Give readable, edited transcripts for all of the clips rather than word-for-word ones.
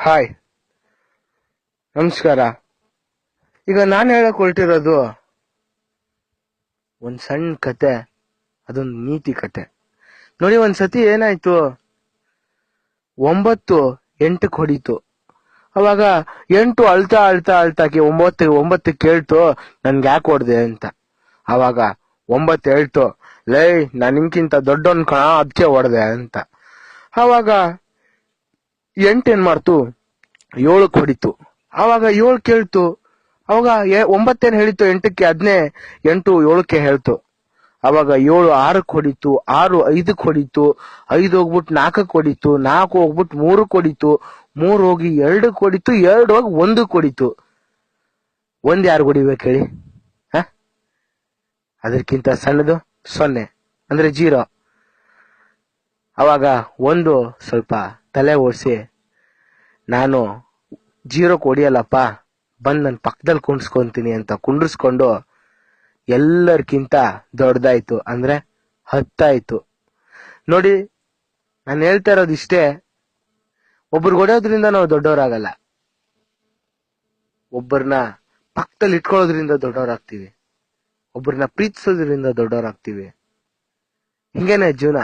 Hi, ನಮಸ್ಕಾರ. ಈಗ ನಾನು ಹೇಳಕ್ ಹೊರಟಿರೋದು ಒಂದ್ ಸಣ್ಣ ಕತೆ, ಅದೊಂದು ನೀತಿ ಕತೆ. ನೋಡಿ, ಒಂದ್ಸತಿ ಏನಾಯ್ತು, 9 8ಕ್ಕೆ ಹೊಡಿತು. ಅವಾಗ 8 ಅಳ್ತಾ ಅಳ್ತಾ ಅಳ್ತಾಕಿ 9 ಕೇಳ್ತು, ನನ್ಗೆ ಯಾಕೆ ಹೊಡ್ದೆ ಅಂತ. ಅವಾಗ 9 ಹೇಳ್ತು, ಲೈ ನಾನು ನಿನ್ಕಿಂತ ದೊಡ್ಡವನ್ ಕಣ, ಅದಕ್ಕೆ ಹೊಡ್ದೆ ಅಂತ. ಅವಾಗ 8 ಏನ್ ಮಾಡ್ತು, 7ಕ್ಕೆ ಹೊಡಿತು. ಅವಾಗ 7 ಕೇಳ್ತು. ಅವಾಗ 9 ಏನ್ ಹೇಳಿತು 8ಕ್ಕೆ, ಅದನ್ನೇ 8 7ಕ್ಕೆ ಹೇಳ್ತು. ಅವಾಗ 7 6ಕ್ಕೆ ಹೊಡಿತು, 6 5ಕ್ಕೆ ಹೊಡಿತು, 5 ಹೋಗ್ಬಿಟ್ಟು 4ಕ್ಕೆ ಹೊಡಿತು, 4 ಹೋಗ್ಬಿಟ್ಟು 3ಕ್ಕೆ ಹೊಡಿತು, 3 ಹೋಗಿ 2ಕ್ಕೆ ಹೊಡಿತು, 2 ಹೋಗಿ 1ಕ್ಕೆ ಹೊಡಿತು. 1 ಯಾರು ಹೊಡಿಬೇಕು ಹೇಳಿ? ಅದಕ್ಕಿಂತ ಸಣ್ಣದು 0 ಅಂದ್ರೆ 0. ಅವಾಗ 1 ಸ್ವಲ್ಪ ತಲೆ ಓಡಿಸಿ, ನಾನು 0ಕ್ಕೆ ಹೊಡಿಯಲ್ಲಪ್ಪ, ಬಂದ್ ನನ್ನ ಪಕ್ಕದಲ್ಲಿ ಕುಂಡ್ಸ್ಕೊಂತೀನಿ ಅಂತ ಕುಂಡ್ರಿಸ್ಕೊಂಡು ಎಲ್ಲರಿಗಿಂತ ದೊಡ್ಡದಾಯ್ತು, ಅಂದ್ರೆ 10 ಆಯ್ತು. ನೋಡಿ, ನಾನು ಹೇಳ್ತಾ ಇರೋದಿಷ್ಟೇ, ಒಬ್ರಿಗೆ ಹೊಡೆಯೋದ್ರಿಂದ ನಾವು ದೊಡ್ಡವರಾಗಲ್ಲ, ಒಬ್ಬರನ್ನ ಪಕ್ಕದಲ್ಲಿ ಇಟ್ಕೊಳ್ಳೋದ್ರಿಂದ ದೊಡ್ಡವರಾಗ್ತೀವಿ, ಒಬ್ಬರನ್ನ ಪ್ರೀತಿಸೋದ್ರಿಂದ ದೊಡ್ಡವರಾಗ್ತೀವಿ. ಹಿಂಗೇನೆ ಜೀವನ.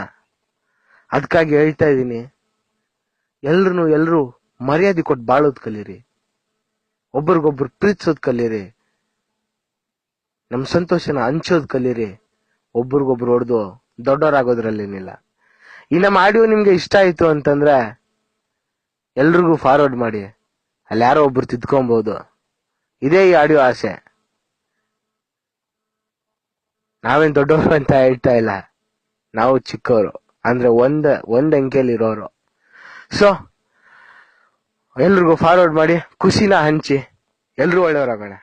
ಅದಕ್ಕಾಗಿ ಹೇಳ್ತಾ ಇದ್ದೀನಿ, ಎಲ್ರು ಮರ್ಯಾದೆ ಕೊಟ್ಟು ಬಾಳೋದ್ ಕಲೀರಿ, ಒಬ್ರಿಗೊಬ್ರು ಪ್ರೀತಿಸೋದ್ ಕಲೀರಿ, ನಮ್ ಸಂತೋಷನ ಹಂಚೋದ್ ಕಲೀರಿ. ಒಬ್ರಿಗೊಬ್ರು ಹೊಡೆದು ದೊಡ್ಡವರಾಗೋದ್ರಲ್ಲೇನಿಲ್ಲ. ಈ ನಮ್ಮ ಆಡಿಯೋ ನಿಮ್ಗೆ ಇಷ್ಟ ಆಯ್ತು ಅಂತಂದ್ರೆ ಎಲ್ರಿಗೂ ಫಾರ್ವರ್ಡ್ ಮಾಡಿ, ಅಲ್ಲಿ ಯಾರೋ ಒಬ್ರು ತಿದ್ಕೊಬಹುದು. ಇದೇ ಈ ಆಡಿಯೋ ಆಸೆ. ನಾವೇನ್ ದೊಡ್ಡವರು ಅಂತ ಹೇಳ್ತಾ ಇಲ್ಲ, ನಾವು ಚಿಕ್ಕವರು, ಅಂದ್ರೆ ಒಂದ್ ಅಂಕೆಯಲ್ಲಿ ಇರೋರು. ಸೊ ಎಲ್ರಿಗೂ ಫಾರ್ವರ್ಡ್ ಮಾಡಿ, ಖುಷಿನ ಹಂಚಿ, ಎಲ್ರೂ ಒಳ್ಳೆಯವರಾಗೋಣ.